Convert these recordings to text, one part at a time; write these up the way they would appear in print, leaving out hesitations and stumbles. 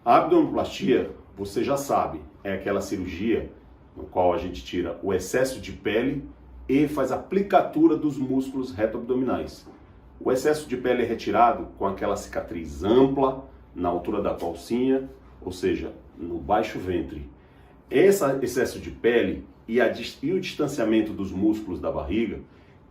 A abdominoplastia, você já sabe, é aquela cirurgia no qual a gente tira o excesso de pele e faz a aplicatura dos músculos reto-abdominais. O excesso de pele é retirado com aquela cicatriz ampla na altura da calcinha, ou seja, no baixo ventre. Esse excesso de pele e o distanciamento dos músculos da barriga,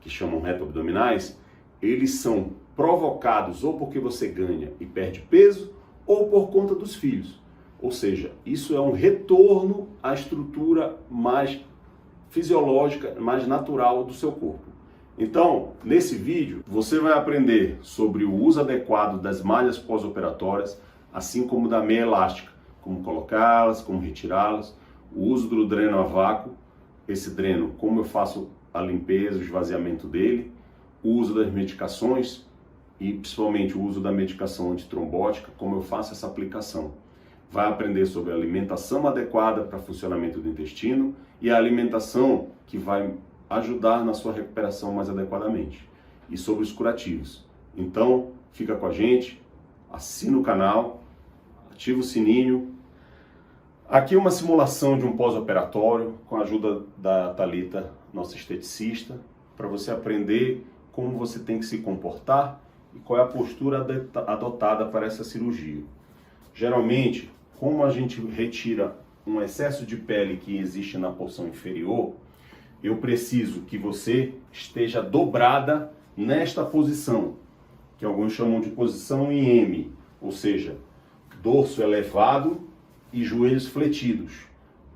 que chamam reto-abdominais, eles são provocados ou porque você ganha e perde peso, ou por conta dos filhos. Ou seja, isso é um retorno à estrutura mais fisiológica, mais natural do seu corpo. Então, nesse vídeo, você vai aprender sobre o uso adequado das malhas pós-operatórias, assim como da meia elástica, como colocá-las, como retirá-las, o uso do dreno a vácuo, esse dreno, como eu faço a limpeza, o esvaziamento dele, o uso das medicações e principalmente o uso da medicação antitrombótica, como eu faço essa aplicação. Vai aprender sobre a alimentação adequada para funcionamento do intestino e a alimentação que vai ajudar na sua recuperação mais adequadamente. E sobre os curativos. Então, fica com a gente, assina o canal, ativa o sininho. Aqui uma simulação de um pós-operatório com a ajuda da Thalita, nossa esteticista, para você aprender como você tem que se comportar e qual é a postura adotada para essa cirurgia. Geralmente, como a gente retira um excesso de pele que existe na porção inferior, eu preciso que você esteja dobrada nesta posição, que alguns chamam de posição em M, ou seja, dorso elevado e joelhos fletidos,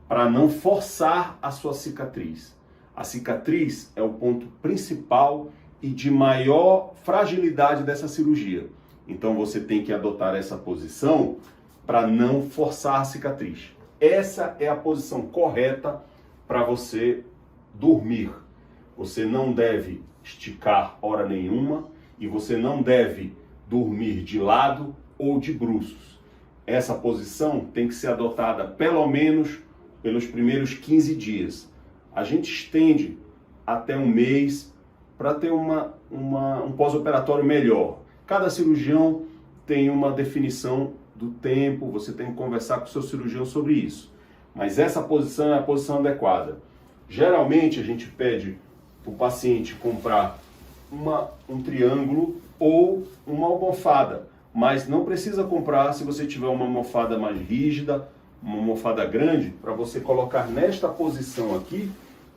para não forçar a sua cicatriz. A cicatriz é o ponto principal e de maior fragilidade dessa cirurgia. Então você tem que adotar essa posição para não forçar a cicatriz. Essa é a posição correta para você dormir. Você não deve esticar hora nenhuma e você não deve dormir de lado ou de bruços. Essa posição tem que ser adotada pelo menos pelos primeiros 15 dias. A gente estende até um mês para ter um pós-operatório melhor. Cada cirurgião tem uma definição do tempo, você tem que conversar com o seu cirurgião sobre isso. Mas essa posição é a posição adequada. Geralmente a gente pede para o paciente comprar um triângulo ou uma almofada, mas não precisa comprar se você tiver uma almofada mais rígida, uma almofada grande, para você colocar nesta posição aqui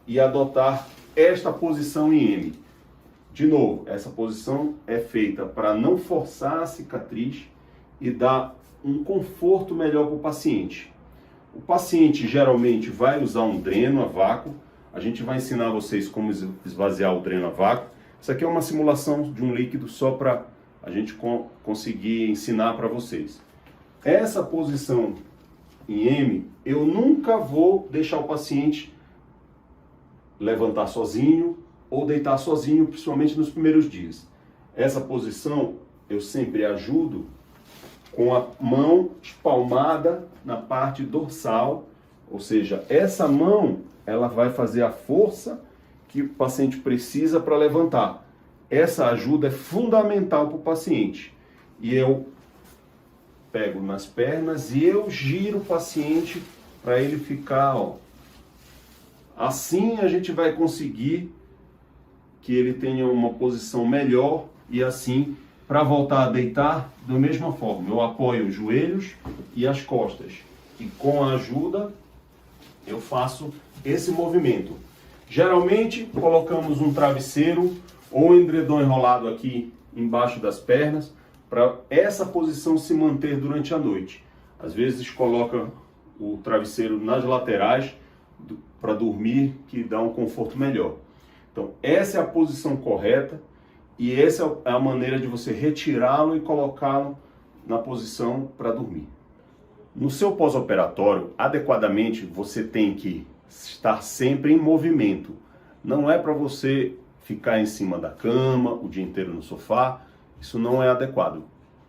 e adotar esta posição em M. De novo, essa posição é feita para não forçar a cicatriz e dar um conforto melhor para o paciente. O paciente geralmente vai usar um dreno a vácuo. A gente vai ensinar vocês como esvaziar o dreno a vácuo. Isso aqui é uma simulação de um líquido só para a gente conseguir ensinar para vocês. Essa posição em M, eu nunca vou deixar o paciente levantar sozinho ou deitar sozinho, principalmente nos primeiros dias. Essa posição eu sempre ajudo com a mão espalmada na parte dorsal, ou seja, essa mão ela vai fazer a força que o paciente precisa para levantar. Essa ajuda é fundamental para o paciente. E eu pego nas pernas e eu giro o paciente para ele ficar, ó. Assim a gente vai conseguir que ele tenha uma posição melhor e assim, para voltar a deitar, da mesma forma, eu apoio os joelhos e as costas. E com a ajuda, eu faço esse movimento. Geralmente, colocamos um travesseiro ou um edredom enrolado aqui embaixo das pernas, para essa posição se manter durante a noite. Às vezes, coloca o travesseiro nas laterais para dormir, que dá um conforto melhor. Então, essa é a posição correta e essa é a maneira de você retirá-lo e colocá-lo na posição para dormir. No seu pós-operatório, adequadamente, você tem que estar sempre em movimento. Não é para você ficar em cima da cama o dia inteiro no sofá, isso não é adequado.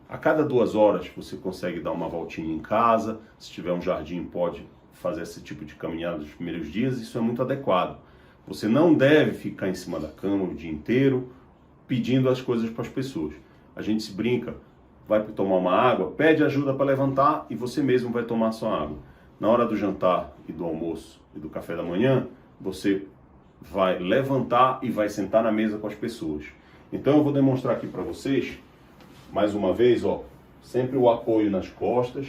A cada 2 horas você consegue dar uma voltinha em casa, se tiver um jardim pode fazer esse tipo de caminhada nos primeiros dias, isso é muito adequado. Você não deve ficar em cima da cama o dia inteiro pedindo as coisas para as pessoas. A gente se brinca, vai tomar uma água, pede ajuda para levantar e você mesmo vai tomar sua água. Na hora do jantar e do almoço e do café da manhã, você vai levantar e vai sentar na mesa com as pessoas. Então eu vou demonstrar aqui para vocês, mais uma vez, ó, sempre o apoio nas costas,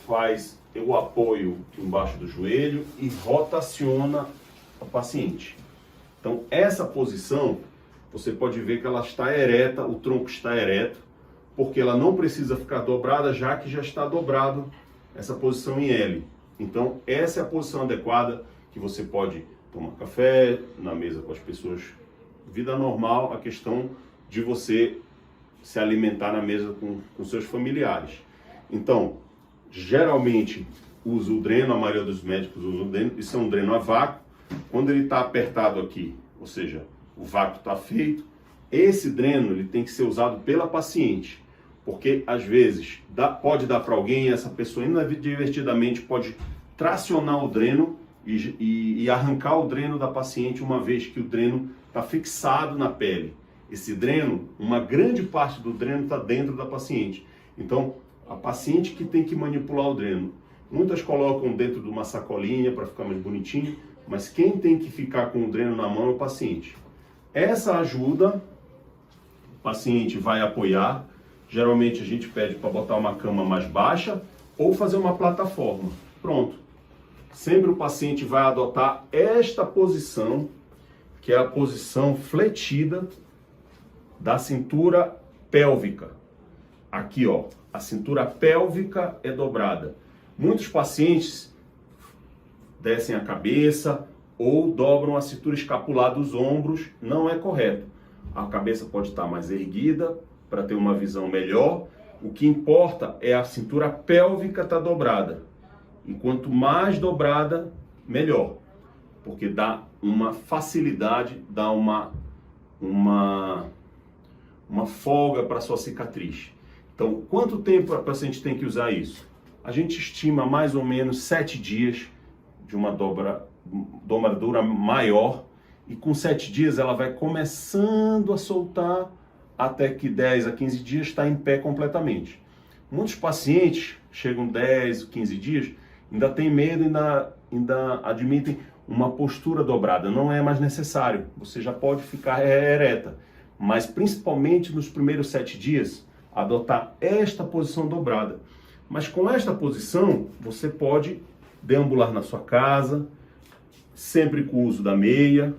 faz o apoio embaixo do joelho e rotaciona o paciente. Então essa posição, você pode ver que ela está ereta, o tronco está ereto, porque ela não precisa ficar dobrada, já que já está dobrado essa posição em L. Então essa é a posição adequada que você pode tomar café na mesa com as pessoas, vida normal, a questão de você se alimentar na mesa com seus familiares. Então, geralmente usa o dreno, a maioria dos médicos usa o dreno, isso é um dreno a vácuo. Quando ele está apertado aqui, ou seja, o vácuo está feito, esse dreno ele tem que ser usado pela paciente, porque às vezes pode dar para alguém, essa pessoa inadvertidamente pode tracionar o dreno e arrancar o dreno da paciente, uma vez que o dreno está fixado na pele. Esse dreno, uma grande parte do dreno está dentro da paciente. Então, a paciente que tem que manipular o dreno. Muitas colocam dentro de uma sacolinha para ficar mais bonitinho, mas quem tem que ficar com o dreno na mão é o paciente. Essa ajuda, o paciente vai apoiar. Geralmente a gente pede para botar uma cama mais baixa ou fazer uma plataforma. Pronto. Sempre o paciente vai adotar esta posição, que é a posição fletida da cintura pélvica. Aqui, ó, a cintura pélvica é dobrada. Muitos pacientes descem a cabeça ou dobram a cintura escapular dos ombros. Não é correto. A cabeça pode estar mais erguida para ter uma visão melhor. O que importa é a cintura pélvica estar dobrada. E quanto mais dobrada, melhor. Porque dá uma facilidade, dá uma folga para a sua cicatriz. Então, quanto tempo a paciente tem que usar isso? A gente estima mais ou menos 7 dias de uma dobradura maior. E com 7 dias ela vai começando a soltar até que 10 a 15 dias está em pé completamente. Muitos pacientes chegam 10, 15 dias, ainda tem medo, ainda admitem uma postura dobrada. Não é mais necessário, você já pode ficar ereta. Mas principalmente nos primeiros 7 dias, adotar esta posição dobrada. Mas com esta posição, você pode deambular na sua casa, sempre com o uso da meia.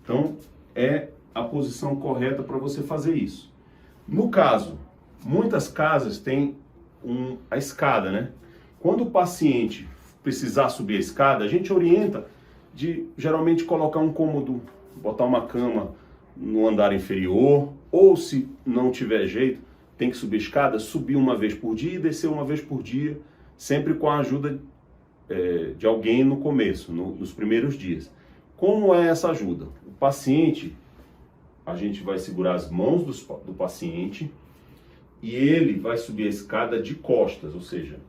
Então, é a posição correta para você fazer isso. No caso, muitas casas têm a escada, né? Quando o paciente precisar subir a escada, a gente orienta de geralmente colocar um cômodo, botar uma cama no andar inferior, ou se não tiver jeito, tem que subir a escada, subir uma vez por dia e descer uma vez por dia, sempre com a ajuda de alguém no começo, nos primeiros dias. Como é essa ajuda? O paciente, a gente vai segurar as mãos do paciente e ele vai subir a escada de costas, ou seja,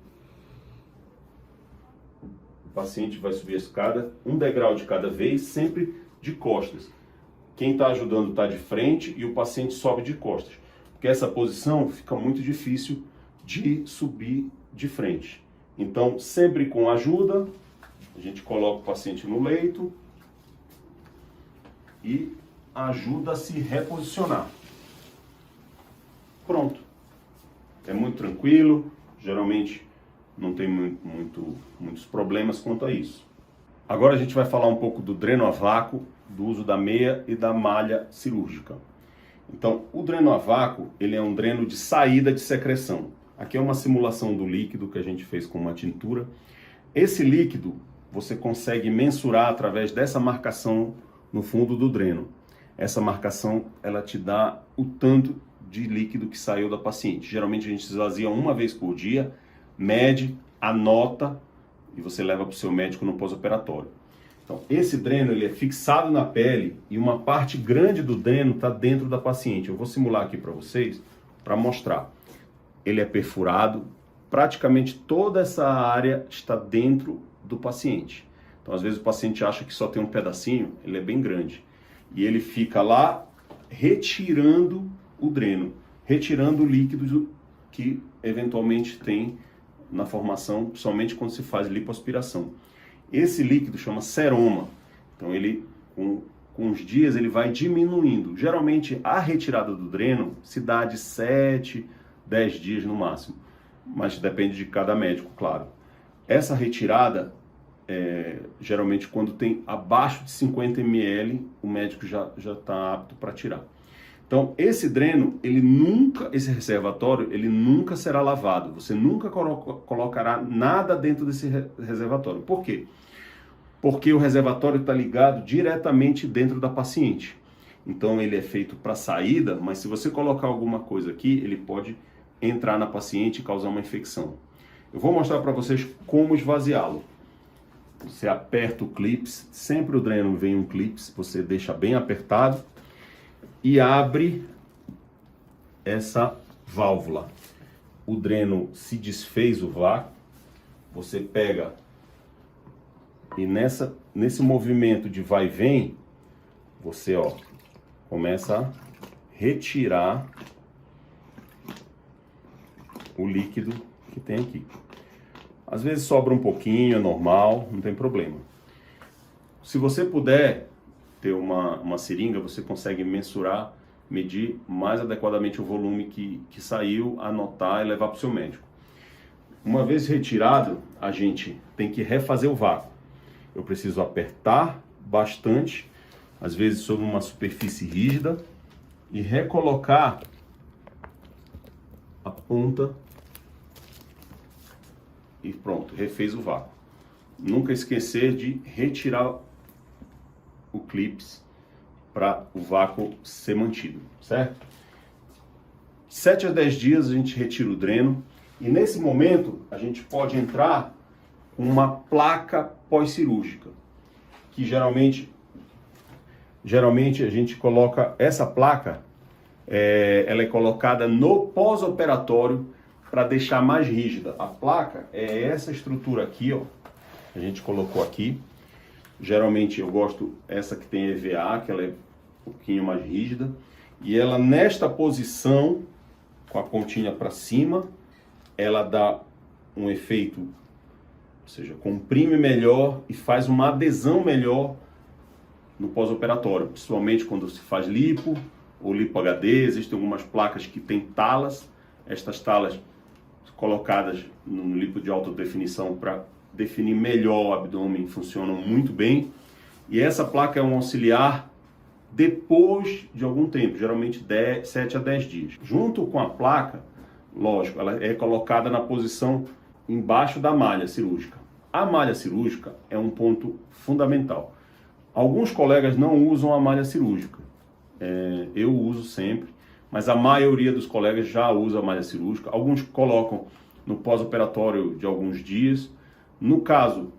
o paciente vai subir a escada um degrau de cada vez, sempre de costas. Quem está ajudando está de frente e o paciente sobe de costas, porque essa posição fica muito difícil de subir de frente. Então, sempre com ajuda, a gente coloca o paciente no leito e ajuda a se reposicionar. Pronto. É muito tranquilo, geralmente não tem muitos problemas quanto a isso. Agora a gente vai falar um pouco do dreno a vácuo, do uso da meia e da malha cirúrgica. Então, o dreno a vácuo, ele é um dreno de saída de secreção. Aqui é uma simulação do líquido que a gente fez com uma tintura. Esse líquido você consegue mensurar através dessa marcação no fundo do dreno. Essa marcação, ela te dá o tanto de líquido que saiu da paciente. Geralmente a gente esvazia uma vez por dia, mede, anota e você leva para o seu médico no pós-operatório. Então, esse dreno ele é fixado na pele e uma parte grande do dreno está dentro da paciente. Eu vou simular aqui para vocês, para mostrar. Ele é perfurado, praticamente toda essa área está dentro do paciente. Então, às vezes o paciente acha que só tem um pedacinho, ele é bem grande. E ele fica lá retirando o dreno. retirando o líquido que eventualmente tem na formação, principalmente quando se faz lipoaspiração. Esse líquido chama seroma. Então ele, com os dias, ele vai diminuindo. Geralmente a retirada do dreno se dá de 7, 10 dias no máximo, mas depende de cada médico, claro. Essa retirada, geralmente quando tem abaixo de 50 ml, o médico já está apto para tirar. Então, esse dreno, esse reservatório, ele nunca será lavado. Você nunca colocará nada dentro desse reservatório. Por quê? Porque o reservatório está ligado diretamente dentro da paciente. Então, ele é feito para saída, mas se você colocar alguma coisa aqui, ele pode entrar na paciente e causar uma infecção. Eu vou mostrar para vocês como esvaziá-lo. Você aperta o clips, sempre o dreno vem um clips, você deixa bem apertado e abre essa válvula. O dreno se desfez o vácuo, você pega e nesse movimento de vai e vem, você começa a retirar o líquido que tem aqui. Às vezes sobra um pouquinho, é normal, não tem problema. Se você puder ter uma seringa, você consegue mensurar, medir mais adequadamente o volume que saiu, anotar e levar para o seu médico. Uma vez retirado, a gente tem que refazer o vácuo. Eu preciso apertar bastante, às vezes sobre uma superfície rígida, e recolocar a ponta e pronto, refez o vácuo. Nunca esquecer de retirar o clips para o vácuo ser mantido, certo? 7 a 10 dias a gente retira o dreno e nesse momento a gente pode entrar com uma placa pós-cirúrgica, que geralmente a gente coloca essa placa, ela é colocada no pós-operatório para deixar mais rígida. A placa é essa estrutura aqui, a gente colocou aqui. Geralmente eu gosto essa que tem EVA, que ela é um pouquinho mais rígida. E ela nesta posição, com a pontinha para cima, ela dá um efeito, ou seja, comprime melhor e faz uma adesão melhor no pós-operatório. Principalmente quando se faz lipo ou lipo HD, existem algumas placas que têm talas. Estas talas colocadas no lipo de alta definição para definir melhor o abdômen funcionam muito bem. E essa placa é um auxiliar depois de algum tempo, geralmente 7 a 10 dias. Junto com a placa, lógico, ela é colocada na posição embaixo da malha cirúrgica. A malha cirúrgica é um ponto fundamental. Alguns colegas não usam a malha cirúrgica. Eu uso sempre, mas a maioria dos colegas já usa a malha cirúrgica. Alguns colocam no pós-operatório de alguns dias. No caso,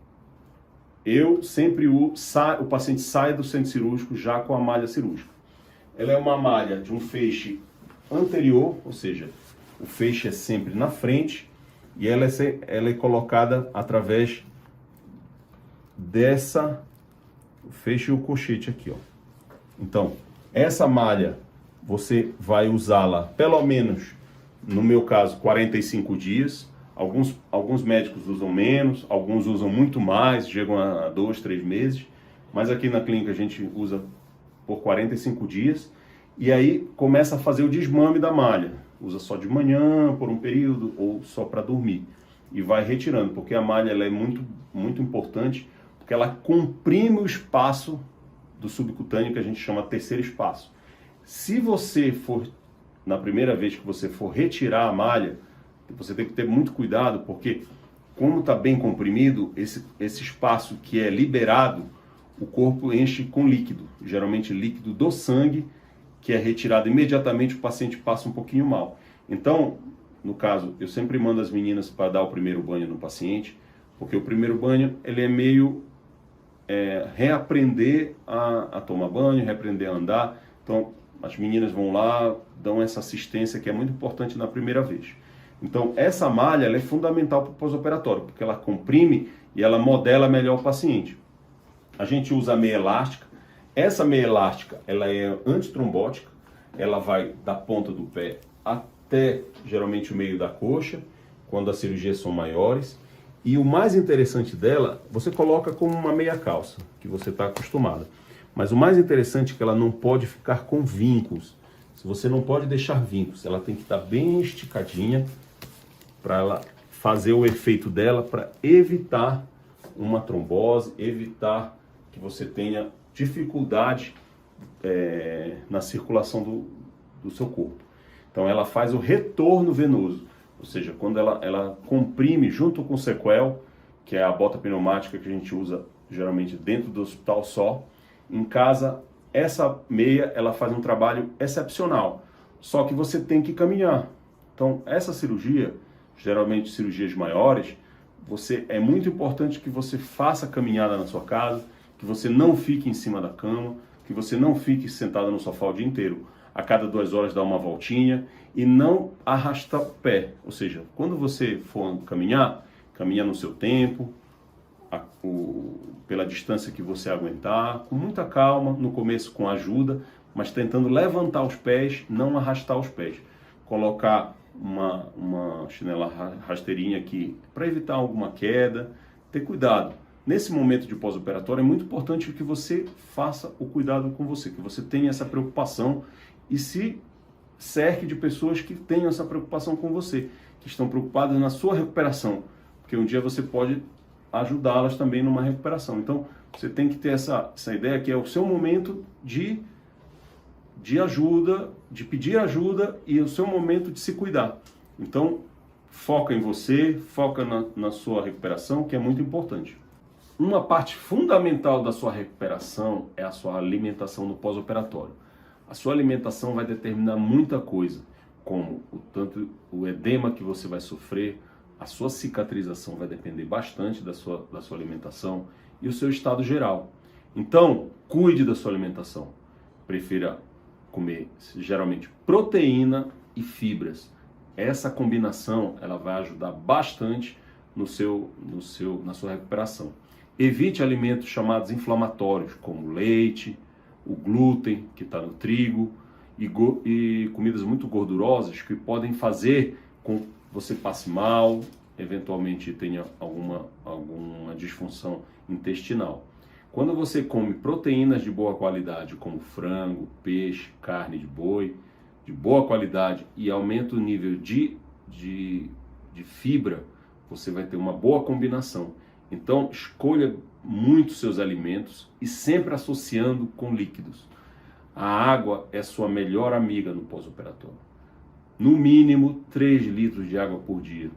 eu sempre o paciente sai do centro cirúrgico já com a malha cirúrgica. Ela é uma malha de um feixe anterior, ou seja, o feixe é sempre na frente e ela é colocada através dessa o feixe e o colchete aqui, Então, essa malha você vai usá-la pelo menos, no meu caso, 45 dias. Alguns médicos usam menos, alguns usam muito mais, chegam a 2, 3 meses. Mas aqui na clínica a gente usa por 45 dias. E aí começa a fazer o desmame da malha. Usa só de manhã, por um período, ou só para dormir. E vai retirando, porque a malha ela é muito, muito importante, porque ela comprime o espaço do subcutâneo, que a gente chama terceiro espaço. Se você for, na primeira vez que você for retirar a malha, você tem que ter muito cuidado, porque como está bem comprimido, esse espaço que é liberado, o corpo enche com líquido, geralmente líquido do sangue, que é retirado imediatamente, o paciente passa um pouquinho mal. Então, no caso, eu sempre mando as meninas para dar o primeiro banho no paciente, porque o primeiro banho ele é meio reaprender a tomar banho, reaprender a andar. Então, as meninas vão lá, dão essa assistência que é muito importante na primeira vez. Então, essa malha ela é fundamental para o pós-operatório, porque ela comprime e ela modela melhor o paciente. A gente usa a meia elástica. Essa meia elástica ela é antitrombótica, ela vai da ponta do pé até geralmente o meio da coxa, quando as cirurgias são maiores. E o mais interessante dela, você coloca como uma meia calça, que você está acostumado. Mas o mais interessante é que ela não pode ficar com vincos. Você não pode deixar vincos, ela tem que estar bem esticadinha para ela fazer o efeito dela, para evitar uma trombose, evitar que você tenha dificuldade na circulação do seu corpo. Então ela faz o retorno venoso, ou seja, quando ela comprime junto com o sequel, que é a bota pneumática que a gente usa geralmente dentro do hospital só, em casa essa meia ela faz um trabalho excepcional, só que você tem que caminhar. Então essa cirurgia, geralmente cirurgias maiores, é muito importante que você faça caminhada na sua casa, que você não fique em cima da cama, que você não fique sentado no sofá o dia inteiro. A cada 2 horas dá uma voltinha e não arrasta o pé. Ou seja, quando você for caminhar, caminha no seu tempo, pela distância que você aguentar, com muita calma, no começo com ajuda, mas tentando levantar os pés, não arrastar os pés. Colocar uma chinela rasteirinha aqui para evitar alguma queda, ter cuidado. Nesse momento de pós-operatório é muito importante que você faça o cuidado com você, que você tenha essa preocupação e se cerque de pessoas que tenham essa preocupação com você, que estão preocupadas na sua recuperação, porque um dia você pode ajudá-las também numa recuperação. Então, você tem que ter essa ideia que é o seu momento de ajuda, de pedir ajuda e o seu momento de se cuidar. Então, foca em você, foca na sua recuperação, que é muito importante. Uma parte fundamental da sua recuperação é a sua alimentação no pós-operatório. A sua alimentação vai determinar muita coisa, como tanto o edema que você vai sofrer, a sua cicatrização vai depender bastante da sua alimentação e o seu estado geral. Então, cuide da sua alimentação. Prefira comer geralmente proteína e fibras. Essa combinação ela vai ajudar bastante na sua recuperação. Evite alimentos chamados inflamatórios, como o leite, o glúten, que está no trigo, e comidas muito gordurosas que podem fazer com que você passe mal, eventualmente tenha alguma disfunção intestinal. Quando você come proteínas de boa qualidade, como frango, peixe, carne de boi, de boa qualidade, e aumenta o nível de fibra, você vai ter uma boa combinação. Então, escolha muito seus alimentos e sempre associando com líquidos. A água é sua melhor amiga no pós-operatório. No mínimo, 3 litros de água por dia.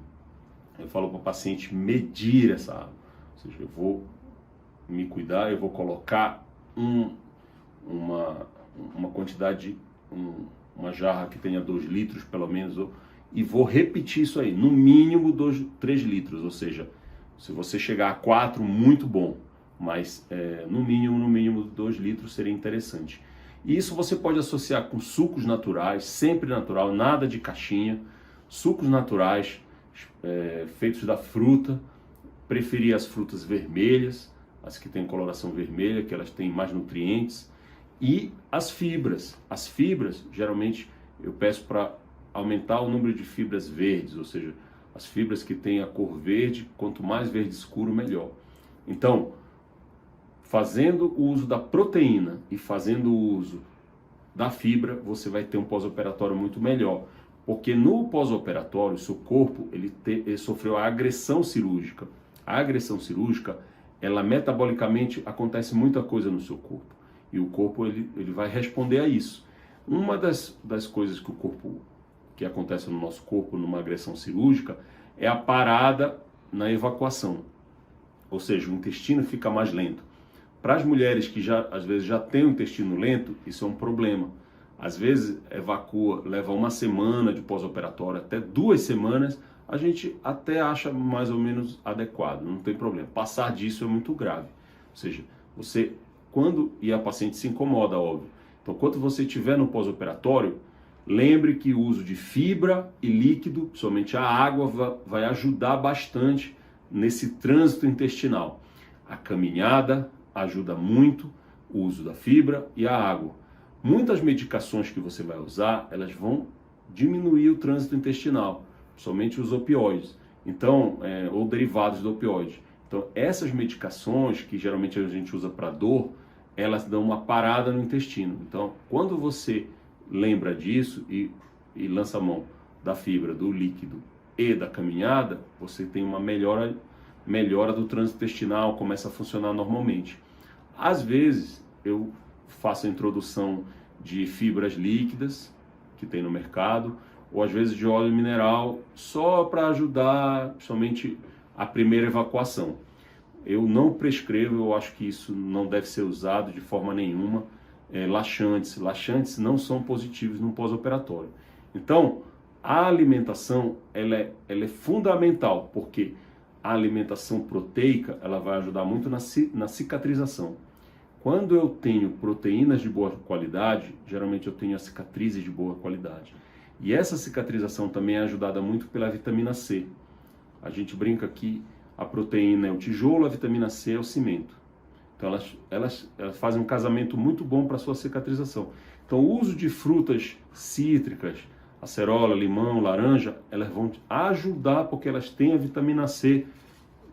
Eu falo para o paciente medir essa água. Ou seja, eu vou me cuidar, eu vou colocar uma quantidade, uma jarra que tenha 2 litros pelo menos, e vou repetir isso aí, no mínimo 3 litros, ou seja, se você chegar a 4, muito bom, mas no mínimo 2 litros seria interessante. E isso você pode associar com sucos naturais, sempre natural, nada de caixinha, sucos naturais feitos da fruta, preferir as frutas vermelhas, as que têm coloração vermelha, que elas têm mais nutrientes, e as fibras. As fibras, geralmente, eu peço para aumentar o número de fibras verdes, ou seja, as fibras que têm a cor verde, quanto mais verde escuro, melhor. Então, fazendo o uso da proteína e fazendo o uso da fibra, você vai ter um pós-operatório muito melhor. Porque no pós-operatório, o seu corpo ele sofreu a agressão cirúrgica. A agressão cirúrgica, ela metabolicamente acontece muita coisa no seu corpo. E o corpo ele vai responder a isso. Uma das coisas que acontece no nosso corpo numa agressão cirúrgica é a parada na evacuação. Ou seja, o intestino fica mais lento. Para as mulheres que às vezes já têm o intestino lento, isso é um problema. Às vezes evacua, leva 1 semana de pós-operatório, até 2 semanas, a gente até acha mais ou menos adequado, não tem problema. Passar disso é muito grave. Ou seja, e a paciente se incomoda, óbvio. Então, quando você estiver no pós-operatório, lembre que o uso de fibra e líquido, somente a água, vai ajudar bastante nesse trânsito intestinal. A caminhada ajuda muito, o uso da fibra e a água. Muitas medicações que você vai usar, elas vão diminuir o trânsito intestinal, somente os opioides, então, ou derivados do opioide. Então, essas medicações que geralmente a gente usa para dor, elas dão uma parada no intestino. Então, quando você lembra disso e lança a mão da fibra, do líquido e da caminhada, você tem uma melhora do trânsito intestinal, começa a funcionar normalmente. Às vezes, eu faço a introdução de fibras líquidas, que tem no mercado, ou às vezes de óleo mineral, só para ajudar somente a primeira evacuação. Eu não prescrevo, eu acho que isso não deve ser usado de forma nenhuma, laxantes. Laxantes não são positivos no pós-operatório. Então, a alimentação ela é fundamental, porque a alimentação proteica ela vai ajudar muito na cicatrização. Quando eu tenho proteínas de boa qualidade, geralmente eu tenho as cicatrizes de boa qualidade. E essa cicatrização também é ajudada muito pela vitamina C. A gente brinca que a proteína é o tijolo, a vitamina C é o cimento. Então elas fazem um casamento muito bom para a sua cicatrização. Então o uso de frutas cítricas, acerola, limão, laranja, elas vão ajudar porque elas têm a vitamina C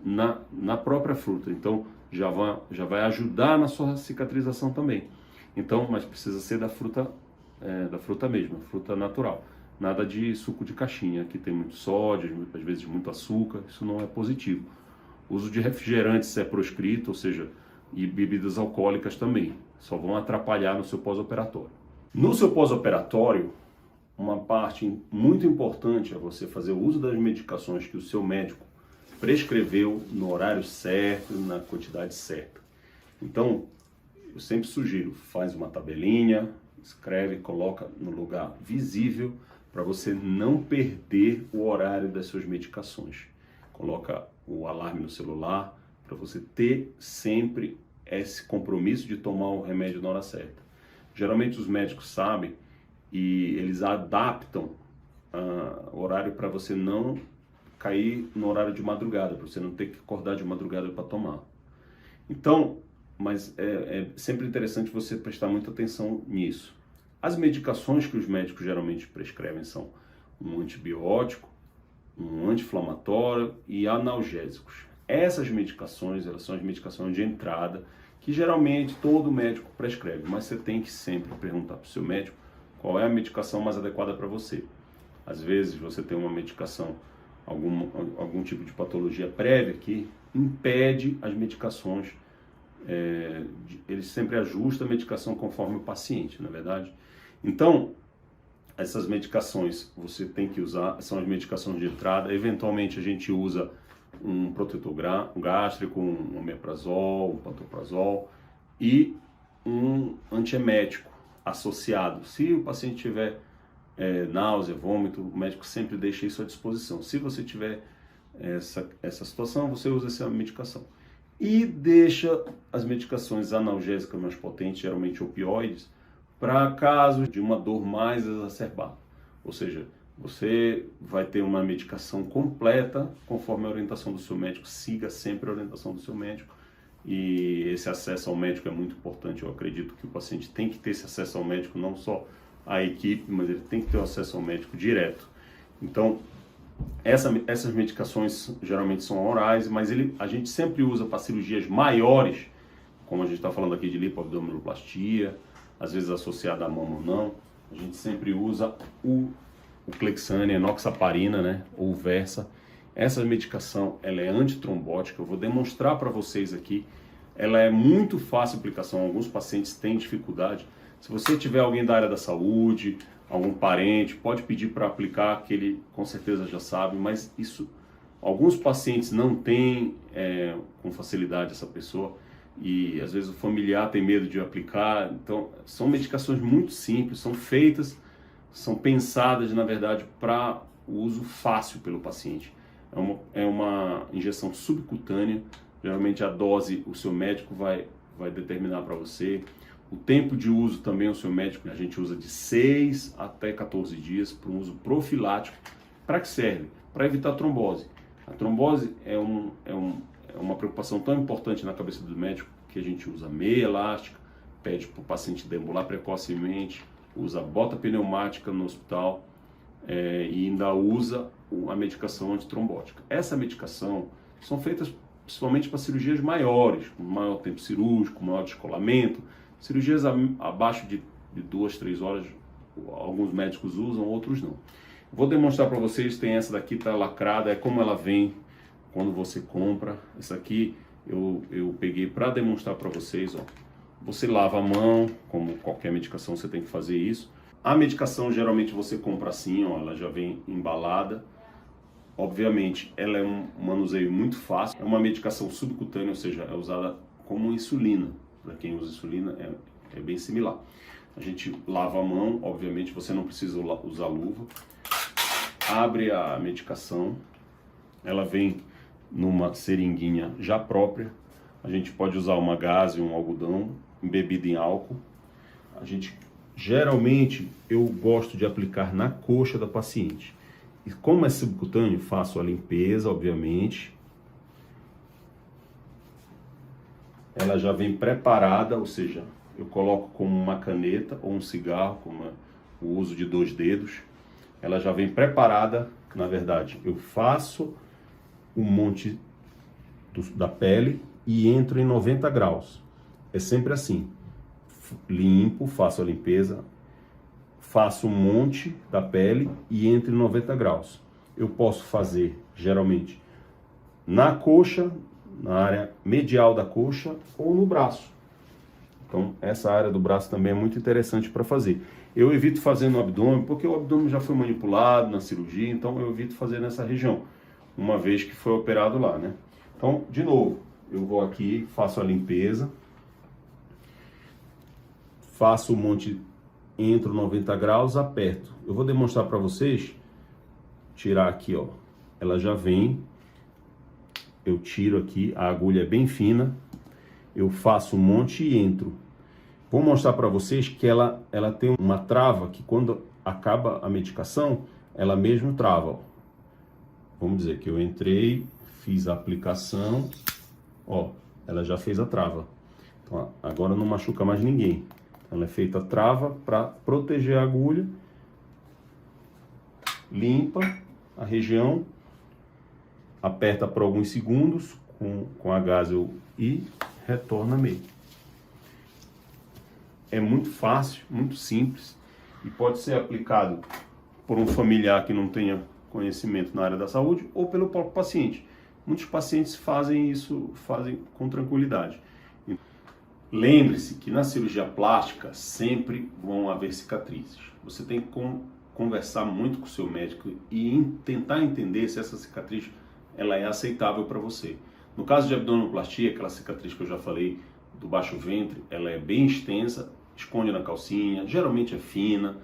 na própria fruta. Então já vai ajudar na sua cicatrização também. Então, mas precisa ser da fruta mesmo, fruta natural. Nada de suco de caixinha, que tem muito sódio, às vezes muito açúcar, isso não é positivo. O uso de refrigerantes é proscrito, ou seja, e bebidas alcoólicas também, só vão atrapalhar no seu pós-operatório. No seu pós-operatório, uma parte muito importante é você fazer o uso das medicações que o seu médico prescreveu no horário certo, na quantidade certa. Então, eu sempre sugiro, faz uma tabelinha, escreve, coloca no lugar visível, para você não perder o horário das suas medicações. Coloca o alarme no celular, para você ter sempre esse compromisso de tomar o remédio na hora certa. Geralmente os médicos sabem e eles adaptam o horário para você não cair no horário de madrugada, para você não ter que acordar de madrugada para tomar. Então, mas é sempre interessante você prestar muita atenção nisso. As medicações que os médicos geralmente prescrevem são um antibiótico, um anti-inflamatório e analgésicos. Essas medicações, elas são as medicações de entrada, que geralmente todo médico prescreve, mas você tem que sempre perguntar para o seu médico qual é a medicação mais adequada para você. Às vezes você tem uma medicação, algum tipo de patologia prévia que impede as medicações, eles sempre ajustam a medicação conforme o paciente, na verdade. Então, essas medicações você tem que usar, são as medicações de entrada. Eventualmente a gente usa um protetor gástrico, um omeprazol, um pantoprazol e um antiemético associado. Se o paciente tiver náusea, vômito, o médico sempre deixa isso à disposição. Se você tiver essa situação, você usa essa medicação. E deixa as medicações analgésicas mais potentes, geralmente opioides, para casos de uma dor mais exacerbada. Ou seja, você vai ter uma medicação completa conforme a orientação do seu médico. Siga sempre a orientação do seu médico. E esse acesso ao médico é muito importante. Eu acredito que o paciente tem que ter esse acesso ao médico, não só a equipe, mas ele tem que ter acesso ao médico direto. Então, essas medicações geralmente são orais, mas a gente sempre usa para cirurgias maiores, como a gente está falando aqui de lipoabdominoplastia, às vezes associada à mama ou não. A gente sempre usa o Clexane, enoxaparina, né, ou Versa. Essa medicação ela é antitrombótica, eu vou demonstrar para vocês aqui. Ela é muito fácil de aplicação, alguns pacientes têm dificuldade. Se você tiver alguém da área da saúde, algum parente, pode pedir para aplicar, que ele com certeza já sabe, mas isso, alguns pacientes não têm com facilidade essa pessoa, e às vezes o familiar tem medo de aplicar. Então são medicações muito simples, são feitas, são pensadas na verdade para o uso fácil pelo paciente. É uma injeção subcutânea, geralmente a dose o seu médico vai determinar para você. O tempo de uso também o seu médico, a gente usa de 6 até 14 dias para um uso profilático. Para que serve? Para evitar trombose. A trombose é uma preocupação tão importante na cabeça do médico que a gente usa meia elástica, pede para o paciente deambular precocemente, usa bota pneumática no hospital, e ainda usa a medicação antitrombótica. Essa medicação são feitas principalmente para cirurgias maiores, com maior tempo cirúrgico, maior descolamento, cirurgias abaixo de 2, 3 horas, alguns médicos usam, outros não. Vou demonstrar para vocês, tem essa daqui, tá lacrada, é como ela vem quando você compra. Essa aqui eu peguei para demonstrar para vocês, ó. Você lava a mão, como qualquer medicação você tem que fazer isso. A medicação geralmente você compra assim, ó, ela já vem embalada. Obviamente, ela é um manuseio muito fácil. É uma medicação subcutânea, ou seja, é usada como insulina. Para quem usa insulina, é bem similar. A gente lava a mão, obviamente você não precisa usar luva. Abre a medicação, ela vem numa seringuinha já própria. A gente pode usar uma gaze, um algodão, embebido em álcool. Geralmente, eu gosto de aplicar na coxa da paciente. E como é subcutâneo, faço a limpeza, obviamente. Ela já vem preparada, ou seja, eu coloco como uma caneta ou um cigarro, como o uso de 2 dedos. Ela já vem preparada, na verdade. Eu faço um monte da pele e entro em 90 graus. É sempre assim. Limpo, faço a limpeza, faço um monte da pele e entro em 90 graus. Eu posso fazer, geralmente, na coxa, na área medial da coxa ou no braço. Então, essa área do braço também é muito interessante para fazer. Eu evito fazer no abdômen, porque o abdômen já foi manipulado na cirurgia, então eu evito fazer nessa região, uma vez que foi operado lá, né? Então, de novo, eu vou aqui, faço a limpeza, faço um monte, entro 90 graus, aperto. Eu vou demonstrar para vocês, tirar aqui, ó, ela já vem, eu tiro aqui, a agulha é bem fina, eu faço um monte e entro. Vou mostrar para vocês que ela tem uma trava que quando acaba a medicação, ela mesmo trava, ó. Vamos dizer que eu entrei, fiz a aplicação, ó, ela já fez a trava. Então, agora não machuca mais ninguém. Ela é feita a trava para proteger a agulha, limpa a região, aperta por alguns segundos com a gaze e retorna meio. É muito fácil, muito simples e pode ser aplicado por um familiar que não tenha conhecimento na área da saúde ou pelo próprio paciente. Muitos pacientes fazem isso, fazem com tranquilidade. Lembre-se que na cirurgia plástica sempre vão haver cicatrizes. Você tem que conversar muito com o seu médico e tentar entender se essa cicatriz ela é aceitável para você. No caso de abdominoplastia, aquela cicatriz que eu já falei do baixo ventre, ela é bem extensa, esconde na calcinha, geralmente é fina.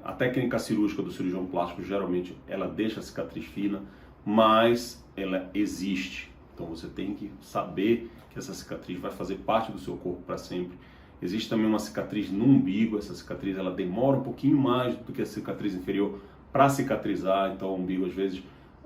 A técnica cirúrgica do cirurgião plástico, geralmente, ela deixa a cicatriz fina, mas ela existe. Então você tem que saber que essa cicatriz vai fazer parte do seu corpo para sempre. Existe também uma cicatriz no umbigo, essa cicatriz ela demora um pouquinho mais do que a cicatriz inferior para cicatrizar, então o umbigo às vezes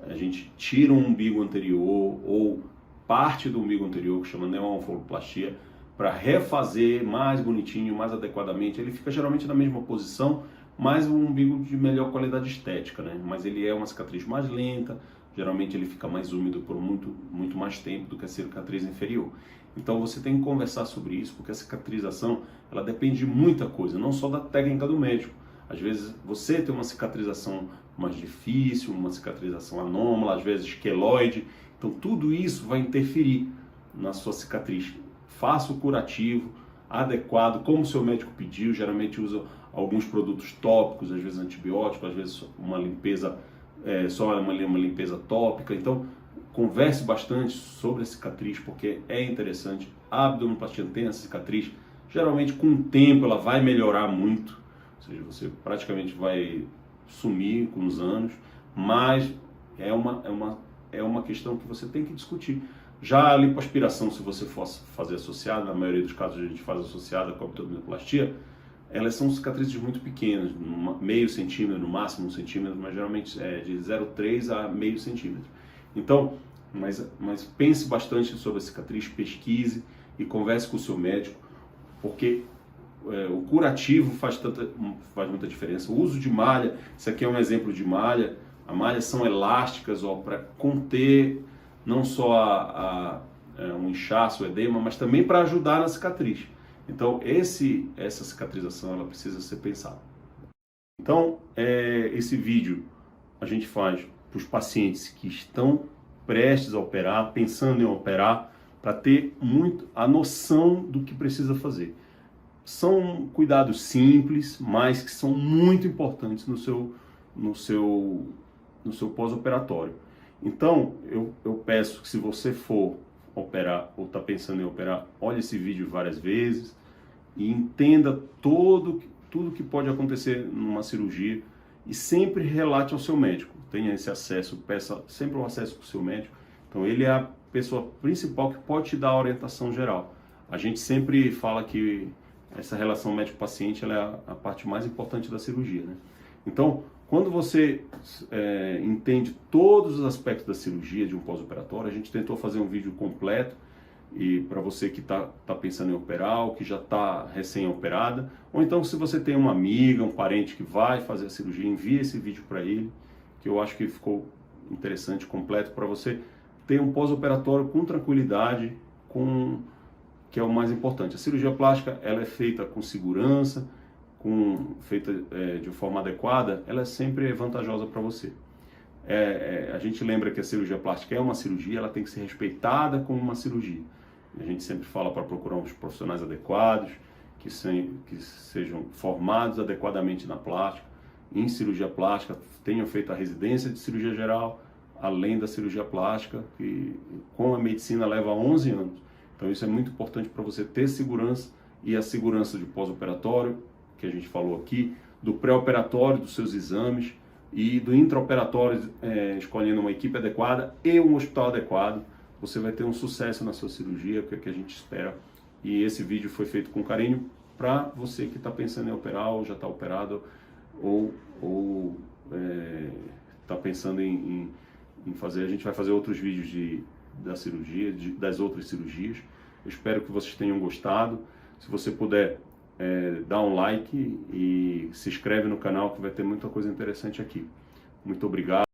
a gente tira um umbigo anterior ou parte do umbigo anterior, que chama neoanfaloplastia, para refazer mais bonitinho, mais adequadamente. Ele fica geralmente na mesma posição, mas um umbigo de melhor qualidade estética, né? Mas ele é uma cicatriz mais lenta, geralmente ele fica mais úmido por muito mais tempo do que a cicatriz inferior. Então você tem que conversar sobre isso, porque a cicatrização, ela depende de muita coisa, não só da técnica do médico. Às vezes você tem uma cicatrização mais difícil, uma cicatrização anômala, às vezes queloide. Então tudo isso vai interferir na sua cicatriz. Faça o curativo adequado, como o seu médico pediu. Geralmente usa alguns produtos tópicos, às vezes antibióticos, às vezes uma limpeza, só uma limpeza tópica. Então converse bastante sobre a cicatriz, porque é interessante. A abdominoplastia tem essa cicatriz, geralmente com o tempo ela vai melhorar muito, ou seja, você praticamente vai sumir com os anos, mas é uma questão que você tem que discutir. Já a lipoaspiração, se você for fazer associada, na maioria dos casos a gente faz associada com a abdominoplastia, elas são cicatrizes muito pequenas, meio centímetro, no máximo 1 centímetro, mas geralmente é de 0,3 a meio centímetro. Então, mas pense bastante sobre a cicatriz, pesquise e converse com o seu médico, porque o curativo faz muita diferença. O uso de malha, isso aqui é um exemplo de malha. As malhas são elásticas para conter não só um inchaço, o edema, mas também para ajudar na cicatriz. Então essa cicatrização ela precisa ser pensada. Então esse vídeo a gente faz para os pacientes que estão prestes a operar, pensando em operar, para ter muito a noção do que precisa fazer. São cuidados simples, mas que são muito importantes no seu pós-operatório. Então, eu peço que se você for operar ou está pensando em operar, olhe esse vídeo várias vezes e entenda tudo que pode acontecer numa cirurgia e sempre relate ao seu médico. Tenha esse acesso, peça sempre um acesso para o seu médico. Então, ele é a pessoa principal que pode te dar a orientação geral. A gente sempre fala que essa relação médico-paciente ela é a parte mais importante da cirurgia, né? Então, quando você entende todos os aspectos da cirurgia de um pós-operatório, a gente tentou fazer um vídeo completo e para você que está pensando em operar ou que já está recém-operada, ou então se você tem uma amiga, um parente que vai fazer a cirurgia, envie esse vídeo para ele, que eu acho que ficou interessante, completo, para você ter um pós-operatório com tranquilidade, que é o mais importante. A cirurgia plástica ela é feita com segurança, feita de forma adequada, ela é sempre vantajosa para você. A gente lembra que a cirurgia plástica é uma cirurgia, ela tem que ser respeitada como uma cirurgia. A gente sempre fala para procurar uns profissionais adequados, que sejam formados adequadamente na plástica, em cirurgia plástica, tenham feito a residência de cirurgia geral, além da cirurgia plástica, que com a medicina leva 11 anos. Então isso é muito importante para você ter segurança, e a segurança de pós-operatório, que a gente falou aqui, do pré-operatório, dos seus exames, e do intraoperatório, escolhendo uma equipe adequada e um hospital adequado. Você vai ter um sucesso na sua cirurgia, que é o que a gente espera. E esse vídeo foi feito com carinho para você que está pensando em operar, ou já está operado, ou está pensando em fazer. A gente vai fazer outros vídeos da cirurgia, das outras cirurgias. Eu espero que vocês tenham gostado. Se você puder, dá um like e se inscreve no canal, que vai ter muita coisa interessante aqui. Muito obrigado.